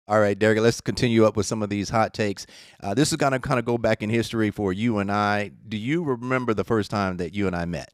All right, Derrick, let's continue up with some of these hot takes. This is going to kind of go back in history for you and I. Do you remember the first time that you and I met?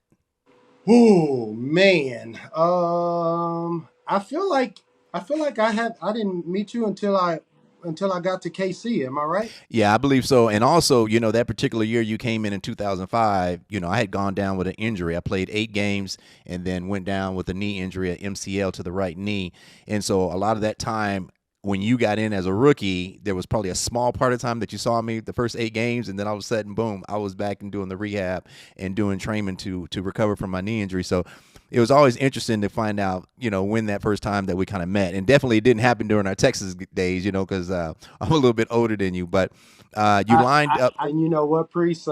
Oh man, I feel like I didn't meet you until I got to KC. Am I right? Yeah, I believe so. And also, that particular year you came in 2005, I had gone down with an injury. I played 8 games and then went down with a knee injury, an MCL to the right knee. And so a lot of that time, when you got in as a rookie, there was probably a small part of time that you saw me the first 8 games, and then all of a sudden, boom, I was back and doing the rehab and doing training to recover from my knee injury. So it was always interesting to find out, when that first time that we kind of met. And definitely it didn't happen during our Texas days, because I'm a little bit older than you. But you lined up. And you know what, Priest?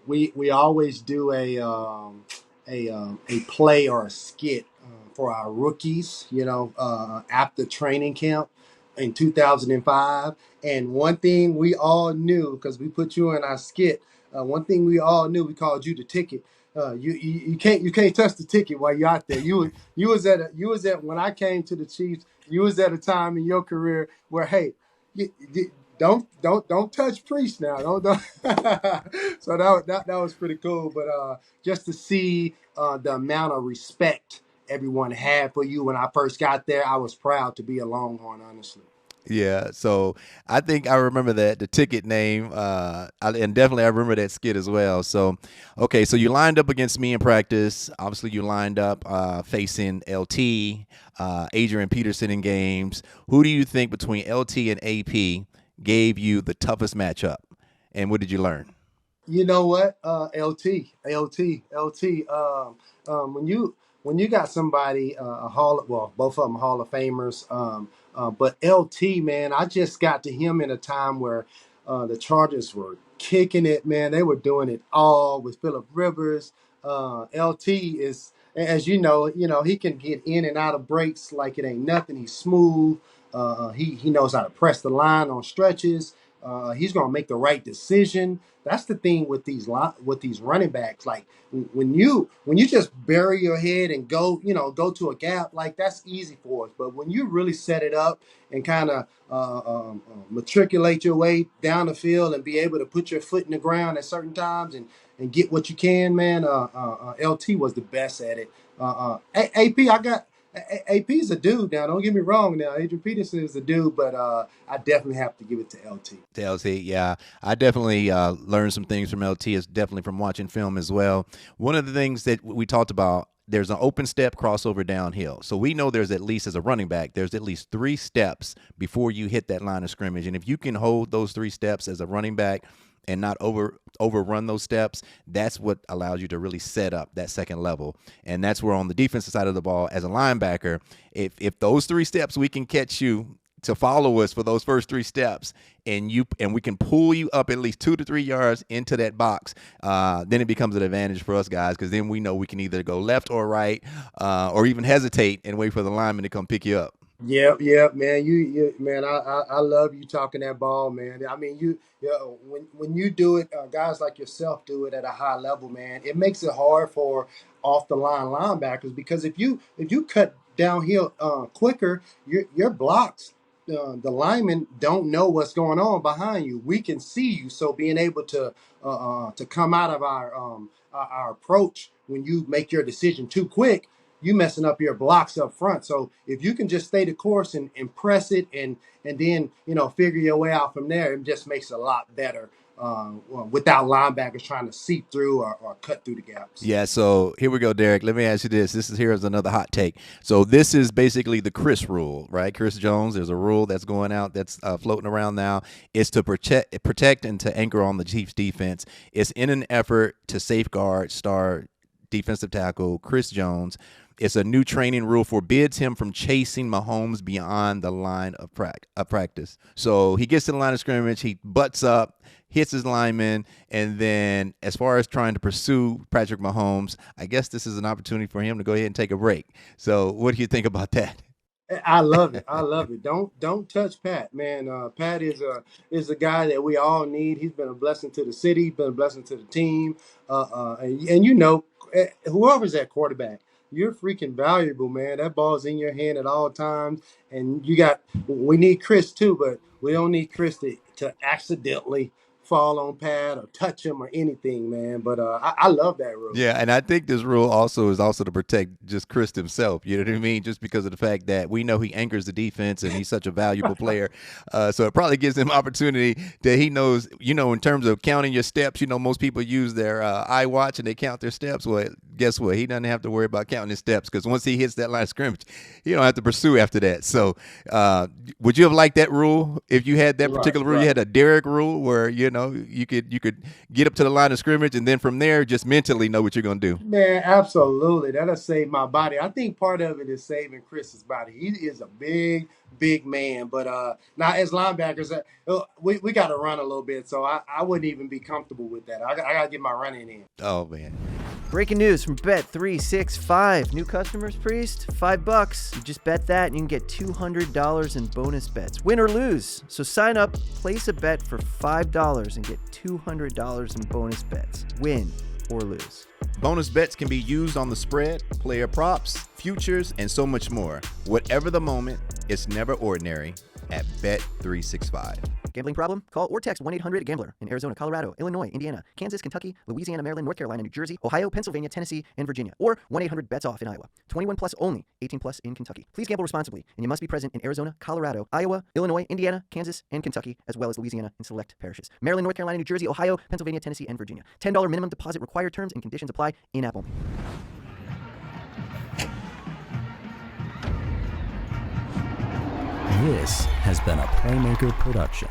We always do a play or a skit for our rookies. After training camp in 2005, and one thing we all knew because we put you in our skit. One thing we all knew, we called you the ticket. You can't touch the ticket while you're out there. You was at when I came to the Chiefs. You was at a time in your career where hey. Don't touch Priest now. Don't. So that was pretty cool. But just to see the amount of respect everyone had for you when I first got there, I was proud to be a Longhorn. Honestly. Yeah, so I think I remember that the ticket name, and definitely I remember that skit as well. So, okay, so you lined up against me in practice. Obviously, you lined up facing LT, Adrian Peterson in games. Who do you think between LT and AP gave you the toughest matchup, and what did you learn? You know what? LT. When you got somebody both of them Hall of Famers. But LT, man, I just got to him in a time where the Chargers were kicking it, man. They were doing it all with Phillip Rivers. LT is, as you know, he can get in and out of breaks like it ain't nothing. He's smooth. He knows how to press the line on stretches. He's gonna make the right decision. That's the thing with these running backs. Like when you just bury your head and go to a gap, like that's easy for us. But when you really set it up and kind of matriculate your way down the field and be able to put your foot in the ground at certain times and get what you can, man. LT was the best at it. AP, I got. AP is a dude now. Don't get me wrong. Now Adrian Peterson is a dude, but I definitely have to give it to LT. To LT, yeah, I definitely learned some things from LT. Is definitely from watching film as well. One of the things that we talked about, there's an open step crossover downhill. So we know there's at least as a running back, there's at least 3 steps before you hit that line of scrimmage. And if you can hold those 3 steps as a running back and not overrun those steps, that's what allows you to really set up that second level. And that's where on the defensive side of the ball, as a linebacker, if those 3 steps we can catch you to follow us for those first 3 steps, and we can pull you up at least 2 to 3 yards into that box, then it becomes an advantage for us guys because then we know we can either go left or right, or even hesitate and wait for the lineman to come pick you up. Yep, man. Man. I love you talking that ball, man. I mean, when you do it, guys like yourself do it at a high level, man. It makes it hard for off the line linebackers because if you cut downhill quicker, your blocks, the linemen don't know what's going on behind you. We can see you, so being able to come out of our approach when you make your decision too quick you messing up your blocks up front. So if you can just stay the course and press it and then figure your way out from there, it just makes it a lot better without linebackers trying to seep through or cut through the gaps. Yeah, so here we go, Derrick. Let me ask you this. Here's another hot take. So this is basically the Chris rule, right? Chris Jones. There's a rule that's going out that's floating around now. It's to protect and to anchor on the Chiefs defense. It's in an effort to safeguard star defensive tackle Chris Jones. It's a new training rule forbids him from chasing Mahomes beyond the line of practice. So he gets to the line of scrimmage, he butts up, hits his lineman, and then as far as trying to pursue Patrick Mahomes, I guess this is an opportunity for him to go ahead and take a break. So what do you think about that? I love it. I love it. Don't touch Pat, man. Pat is a guy that we all need. He's been a blessing to the city. Been a blessing to the team. And whoever's at quarterback, you're freaking valuable, man. That ball's in your hand at all times. And we need Chris too, but we don't need Chris to accidentally fall on pad or touch him or anything, man. But I love that rule. Yeah, and I think this rule also is also to protect just Chris himself. You know what I mean? Just because of the fact that we know he anchors the defense and he's such a valuable player. So it probably gives him opportunity that he knows, in terms of counting your steps, most people use their iWatch and they count their steps. Well, guess what? He doesn't have to worry about counting his steps because once he hits that line of scrimmage, he don't have to pursue after that. So would you have liked that rule if you had that particular rule? Right. You had a Derrick rule where, you could get up to the line of scrimmage and then from there just mentally know what you're going to do. Man, absolutely. That'll save my body. I think part of it is saving Chris's body. He is a big man. But now as linebackers, we got to run a little bit. So I wouldn't even be comfortable with that. I got to get my running in. Oh, man. Breaking news from Bet365. New customers, Priest, $5. You just bet that and you can get $200 in bonus bets. Win or lose. So sign up, place a bet for $5 and get $200 in bonus bets. Win or lose. Bonus bets can be used on the spread, player props, futures, and so much more. Whatever the moment, it's never ordinary at Bet365. Gambling problem? Call or text 1-800-GAMBLER in Arizona, Colorado, Illinois, Indiana, Kansas, Kentucky, Louisiana, Maryland, North Carolina, New Jersey, Ohio, Pennsylvania, Tennessee, and Virginia. Or 1-800-BETS-OFF in Iowa. 21 plus only. 18 plus in Kentucky. Please gamble responsibly, and you must be present in Arizona, Colorado, Iowa, Illinois, Indiana, Kansas, and Kentucky, as well as Louisiana and select parishes. Maryland, North Carolina, New Jersey, Ohio, Pennsylvania, Tennessee, and Virginia. $10 minimum deposit required. Terms and conditions apply. In-app only. This has been a Playmaker production.